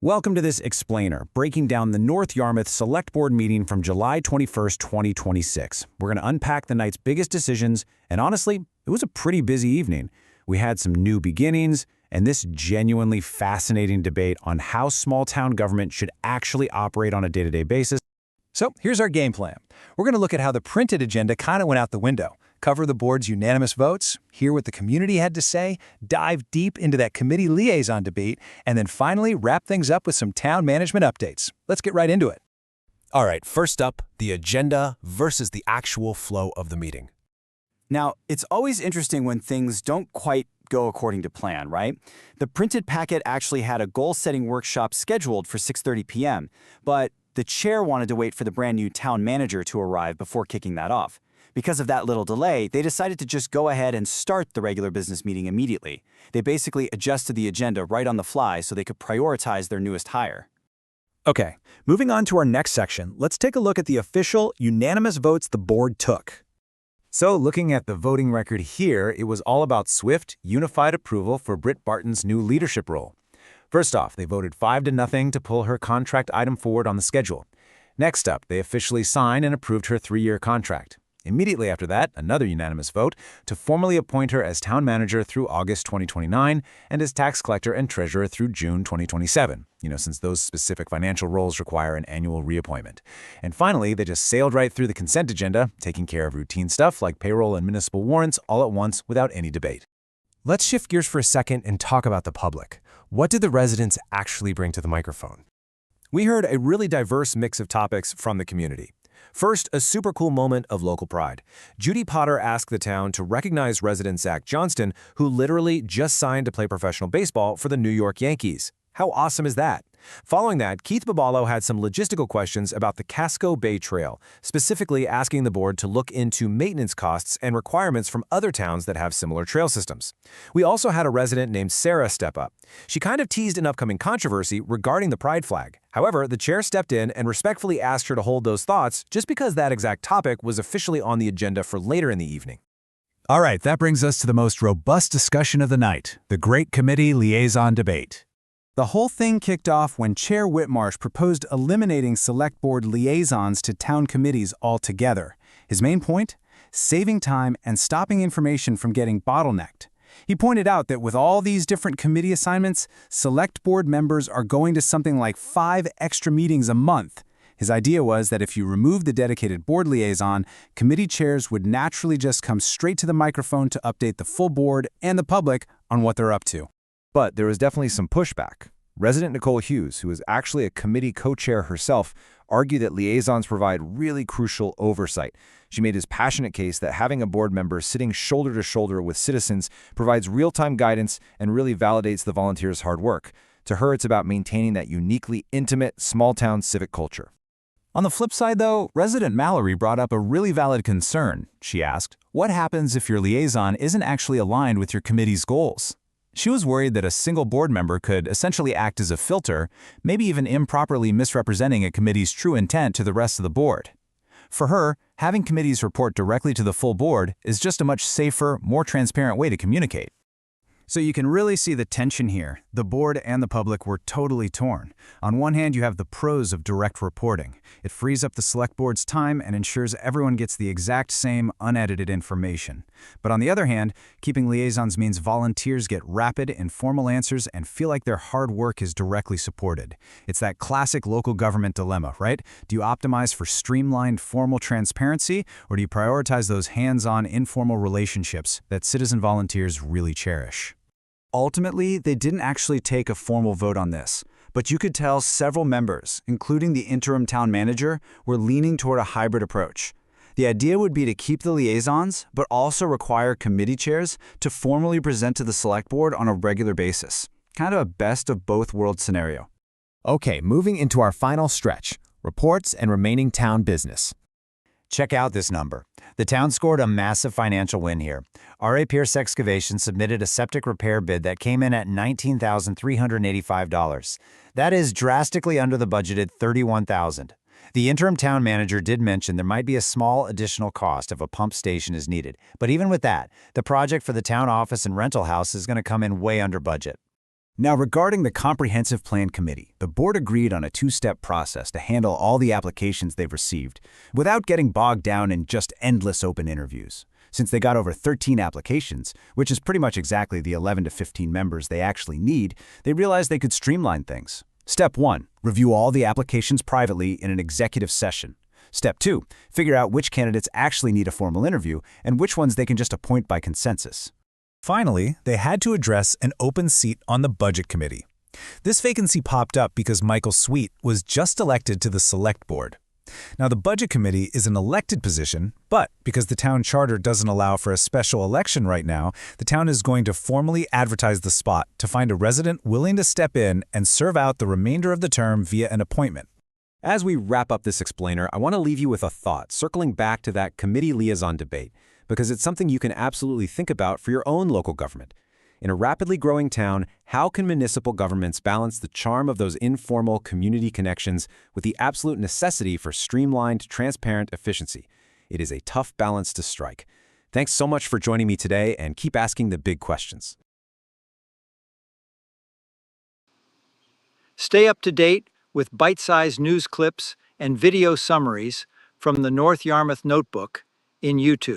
Welcome to this explainer, breaking down the North Yarmouth Select Board meeting from July 21st, 2026. We're going to unpack the night's biggest decisions, and honestly, it was a pretty busy evening. We had some new beginnings, and this genuinely fascinating debate on how small-town government should actually operate on a day-to-day basis. So here's our game plan. We're going to look at how the printed agenda kind of went out the window, cover the board's unanimous votes, hear what the community had to say, dive deep into that committee liaison debate, and then finally wrap things up with some town management updates. Let's get right into it. All right, first up, the agenda versus the actual flow of the meeting. Now, it's always interesting when things don't quite go according to plan, right? The printed packet actually had a goal-setting workshop scheduled for 6:30 p.m., but the chair wanted to wait for the brand new town manager to arrive before kicking that off. Because of that little delay, they decided to just go ahead and start the regular business meeting immediately. They basically adjusted the agenda right on the fly so they could prioritize their newest hire. Okay, moving on to our next section, let's take a look at the official unanimous votes the board took. So, looking at the voting record here, it was all about swift, unified approval for Britt Barton's new leadership role. First off, they voted 5-0 to pull her contract item forward on the schedule. Next up, they officially signed and approved her 3-year contract. Immediately after that, another unanimous vote to formally appoint her as town manager through August 2029 and as tax collector and treasurer through June 2027, since those specific financial roles require an annual reappointment. And finally, they just sailed right through the consent agenda, taking care of routine stuff like payroll and municipal warrants all at once without any debate. Let's shift gears for a second and talk about the public. What did the residents actually bring to the microphone? We heard a really diverse mix of topics from the community. First, a super cool moment of local pride. Judy Potter asked the town to recognize resident Zach Johnston, who literally just signed to play professional baseball for the New York Yankees. How awesome is that? Following that, Keith Babalo had some logistical questions about the Casco Bay Trail, specifically asking the board to look into maintenance costs and requirements from other towns that have similar trail systems. We also had a resident named Sarah step up. She kind of teased an upcoming controversy regarding the pride flag. However, the chair stepped in and respectfully asked her to hold those thoughts just because that exact topic was officially on the agenda for later in the evening. All right, that brings us to the most robust discussion of the night, the Great Committee Liaison Debate. The whole thing kicked off when Chair Whitmarsh proposed eliminating Select Board liaisons to town committees altogether. His main point? Saving time and stopping information from getting bottlenecked. He pointed out that with all these different committee assignments, Select Board members are going to something like 5 extra meetings a month. His idea was that if you remove the dedicated board liaison, committee chairs would naturally just come straight to the microphone to update the full board and the public on what they're up to. But there was definitely some pushback. Resident Nicole Hughes, who is actually a committee co-chair herself, argued that liaisons provide really crucial oversight. She made his passionate case that having a board member sitting shoulder to shoulder with citizens provides real-time guidance and really validates the volunteers' hard work. To her, it's about maintaining that uniquely intimate, small-town civic culture. On the flip side, though, resident Mallory brought up a really valid concern. She asked, what happens if your liaison isn't actually aligned with your committee's goals? She was worried that a single board member could essentially act as a filter, maybe even improperly misrepresenting a committee's true intent to the rest of the board. For her, having committees report directly to the full board is just a much safer, more transparent way to communicate. So you can really see the tension here. The board and the public were totally torn. On one hand, you have the pros of direct reporting. It frees up the select board's time and ensures everyone gets the exact same unedited information. But on the other hand, keeping liaisons means volunteers get rapid, informal answers and feel like their hard work is directly supported. It's that classic local government dilemma, right? Do you optimize for streamlined, formal transparency, or do you prioritize those hands-on, informal relationships that citizen volunteers really cherish? Ultimately, they didn't actually take a formal vote on this, but you could tell several members, including the interim town manager, were leaning toward a hybrid approach. The idea would be to keep the liaisons, but also require committee chairs to formally present to the select board on a regular basis. Kind of a best of both worlds scenario. Okay, moving into our final stretch, reports and remaining town business. Check out this number. The town scored a massive financial win here. R.A. Pierce Excavation submitted a septic repair bid that came in at $19,385. That is drastically under the budgeted $31,000. The interim town manager did mention there might be a small additional cost if a pump station is needed, but even with that, the project for the town office and rental house is going to come in way under budget. Now, regarding the Comprehensive Plan Committee, the board agreed on a two-step process to handle all the applications they've received without getting bogged down in just endless open interviews. Since they got over 13 applications, which is pretty much exactly the 11 to 15 members they actually need, they realized they could streamline things. Step 1. Review all the applications privately in an executive session. Step 2. Figure out which candidates actually need a formal interview and which ones they can just appoint by consensus. Finally, they had to address an open seat on the Budget Committee. This vacancy popped up because Michael Sweet was just elected to the Select Board. Now, the Budget Committee is an elected position, but because the town charter doesn't allow for a special election right now, the town is going to formally advertise the spot to find a resident willing to step in and serve out the remainder of the term via an appointment. As we wrap up this explainer, I want to leave you with a thought, circling back to that committee liaison debate, because it's something you can absolutely think about for your own local government. In a rapidly growing town, how can municipal governments balance the charm of those informal community connections with the absolute necessity for streamlined, transparent efficiency? It is a tough balance to strike. Thanks so much for joining me today, and keep asking the big questions. Stay up to date with bite-sized news clips and video summaries from the North Yarmouth Notebook in YouTube.